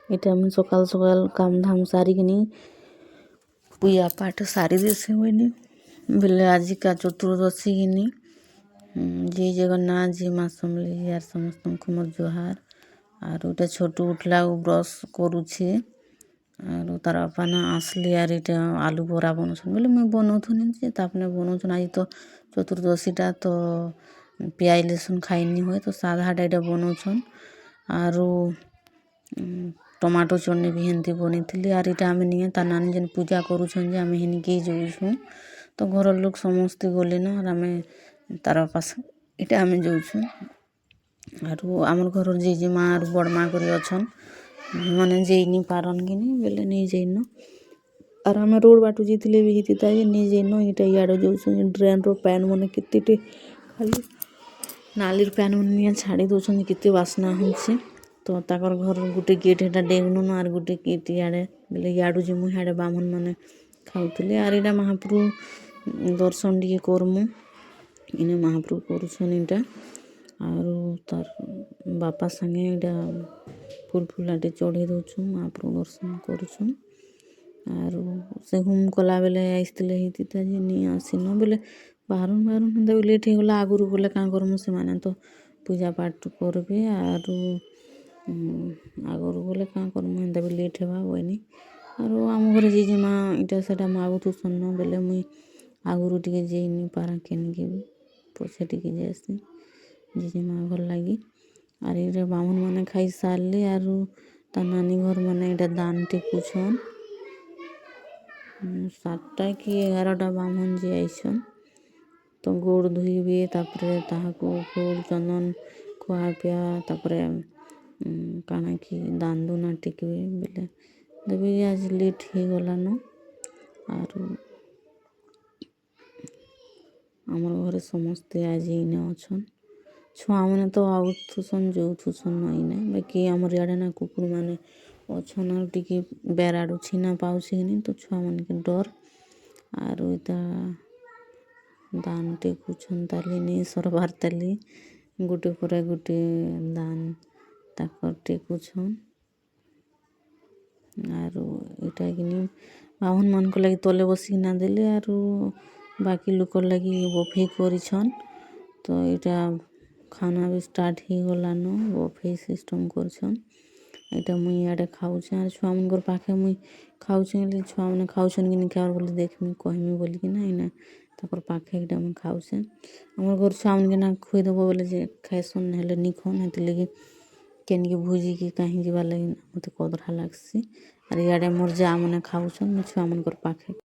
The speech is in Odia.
ଏଇଟା ଆମେ ସକାଳ ସକାଳ କାମ ଧାମ ସାରିକିନି ପୂଜା ପାଠ ସାରି ଦେସି ହୁଏନି ବେଲେ ଆଜିକା ଚତୁର୍ଦଶୀ କିନି ଜୟ ଜଗନ୍ନାଥ ଜୟ ମା ସମଲେଇ ଆର୍ ସମସ୍ତଙ୍କୁ ମୋର ଜୁହାର। ଆରୁ ଏଇଟା ଛୋଟ ଉଠଲା ବ୍ରସ୍ କରୁଛେ ଆରୁ ତାର ବାପା ନା ଆସିଲେ ଆର୍ ଏଇଟା ଆଲୁ ବରା ବନଉଛନ୍ ବୋଲେ ମୁଇଁ ବନଉଥୁନି ଯେ ତାପରେ ବନଉଛନ୍ ଆଜି ତ ଚତୁର୍ଦଶୀଟା ତ ପିଆଜ ଲେସୁନ୍ ଖାଇନି ହୁଏ ତ ସାଧାଟା ଏଇଟା ବନଉଛନ୍ ଆରୁ ଟମାଟୋ ଚଟନି ବି ହେନ୍ତି ବନେଇଥିଲି ଆର୍ ଏଇଟା ଆମେ ନିଏ ତା ନାନୀ ଯେନ୍ ପୂଜା କରୁଛନ୍ ଯେ ଆମେ ହେନିକେ ଯାଉଛୁଁ ତ ଘରର ଲୋକ ସମସ୍ତେ ଗଲେନ ଆର୍ ଆମେ ତାର ପାଶ ଏଇଟା ଆମେ ଯାଉଛୁଁ ଆରୁ ଆମର୍ ଘରର ଜେଜେମା ଆରୁ ବଡ଼ ମା କରି ଅଛନ୍ ମାନେ ଯେଇନି ପାରନ୍ କିନି ବେଲେ ନେଇ ଯାଇନ ଆର୍ ଆମେ ରୋଡ଼ ବାଟୁ ଯାଇଥିଲେ ବି ହେଇଥିତା ଯେ ନେଇ ଯାଇନ ଏଇଟା ଇଆଡ଼େ ଯାଉଛୁଁ ଡ୍ରେନ୍ର ପାନ୍ ମାନେ କେତେଟେ ଖାଲି ନାଲିର ପାନ୍ ମାନେ ନିଆ ଛାଡ଼ି ଦଉଛନ୍ତି କେତେ ବାସ୍ନା ହଉଛି ତ ତାଙ୍କର ଘର ଗୋଟେ ଗେଟ୍ ହେଟା ଡେଗନୁନ ଆର୍ ଗୋଟେ ଗେଟ୍ ଇଆଡ଼େ ବେଲେ ଇଆଡ଼ୁ ଯିମୁ ହିଆଡ଼େ ବାମୁନ ମାନେ ଖାଉଥିଲେ ଆର୍ ଏଇଟା ମହାପ୍ରଭୁ ଦର୍ଶନ ଟିକେ କରମୁ ଇନେ ମହାପ୍ରଭୁ କରୁଛନ୍ ଏଇଟା ଆରୁ ତାର୍ ବାପା ସାଙ୍ଗେ ଏଇଟା ଫୁଲ ଫୁଲାଟେ ଚଢ଼େଇ ଦଉଛୁଁ ମହାପ୍ରଭୁ ଦର୍ଶନ କରୁଛୁଁ ଆରୁ ସେ ହୋମ୍ କଲା ବେଲେ ଆସିଥିଲେ ହେଇଥିତା ଯେ ନି ଆସିନ ବେଲେ ବାହାରୁନ୍ ହେନ୍ତା ବି ଲେଟ୍ ହେଇଗଲା ଆଗରୁ ଗଲେ କାଁ କରମୁ ସେମାନେ ତ ପୂଜା ପାଠ କରବେ ଆରୁ ଆଗରୁ ଗଲେ କାଁ କରମୁ ହେନ୍ତା ବି ଲେଟ୍ ହେବା ବଇନି ଆରୁ ଆମ ଘରେ ଜେଜେମା ଇଟା ସେଟା ମାଗୁଥିସନ୍ ନ ବେଲେ ମୁଇଁ ଆଗରୁ ଟିକେ ଯାଇନି ପାରା କେନିକେ ବି ପଛେ ଟିକେ ଯାଏସି ଜେଜେମା ଘର ଲାଗି ଆର୍ ଏଇଟା ବାମୁନ ମାନେ ଖାଇ ସାରଲେ ଆରୁ ତା ନାନୀ ଘର ମାନେ ଏଇଟା ଦାନ ଟେକୁଛନ୍ 7ଟା କି 11ଟା ବାମୁନ ଯେ ଆଇସନ୍ ତ ଗୋଡ଼ ଧୋଇବେ ତାପରେ ତାହାକୁ ଫୁଲ ଚନ୍ଦନ ଖୁଆ ପିଆ ତାପରେ କାଣା କି ଦାନ ଦୁନା ଟେକିବେ ବେଲେ ଦେବେ ଆଜି ଲେଟ୍ ହେଇଗଲାନ ଆରୁ ଆମର ଘରେ ସମସ୍ତେ ଆଜି ଇନେ ଅଛନ୍ ଛୁଆମାନେ ତ ଆଉଥୁସନ୍ ଯାଉଥୁସନ୍ ଇନେ ବାକି ଆମର ଇଆଡ଼େ ନା କୁକୁରମାନେ ଅଛନ୍ ଆଉ ଟିକେ ବେର ଆଡ଼ୁ ଛିନା ପାଉଛି କିନି ତ ଛୁଆମାନକେ ଡର ଆରୁ ଇଟା ଦାନ ଟେକୁଛନ୍ ତାଲି ନେଇ ସରବାର ତାଲି ଗୋଟେ ପରେ ଗୋଟେ ଦାନ ତାକର ଟେକୁଛନ୍ ଆରୁ ଇଟା କିନି ବାମୁନ ମାନଙ୍କ ଲାଗି ତଲେ ବସିକିନା ଦେଲେ ଆରୁ ବାକି ଲୋକର ଲାଗି ବଫେ କରିଛନ୍ ତ ଏଇଟା ଖାନା ବି ଷ୍ଟାର୍ଟ ହେଇଗଲାନ ବଫେ ସିଷ୍ଟମ୍ କରିଛନ୍ ଏଇଟା ମୁଇଁ ଇଆଡ଼େ ଖାଉଛେଁ ଆର୍ ଛୁଆମାନଙ୍କର ପାଖେ ମୁଇଁ ଖାଉଛେଁ ହେଲେ ଛୁଆମାନେ ଖାଉଛନ୍ କି ନି ଖାଇବାର ବୋଲି ଦେଖ୍ମି କହେମି ବୋଲିକିନା ଇନେ ତାଙ୍କର ପାଖେ ଏଇଟା ମୁଇଁ ଖାଉଛେଁ ଆମର ଘର ଛୁଆମାନକେ ନା ଖୁଇଦେବ ବୋଲେ ଯେ ଖାଇସନ୍ ହେଲେ ନି ଖାଉନ୍ ହେଥିର୍ଲାଗି କେନିକେ ଭୋଜିକି କାହିଁ ଯିବାର୍ ଲାଗି ମତେ କଦରା ଲାଗ୍ସି ଆର୍ ଇଆଡ଼େ ମୋର୍ ଯା ମାନେ ଖାଉଛନ୍ ମୁଇଁ ଛୁଆମାନଙ୍କର ପାଖେ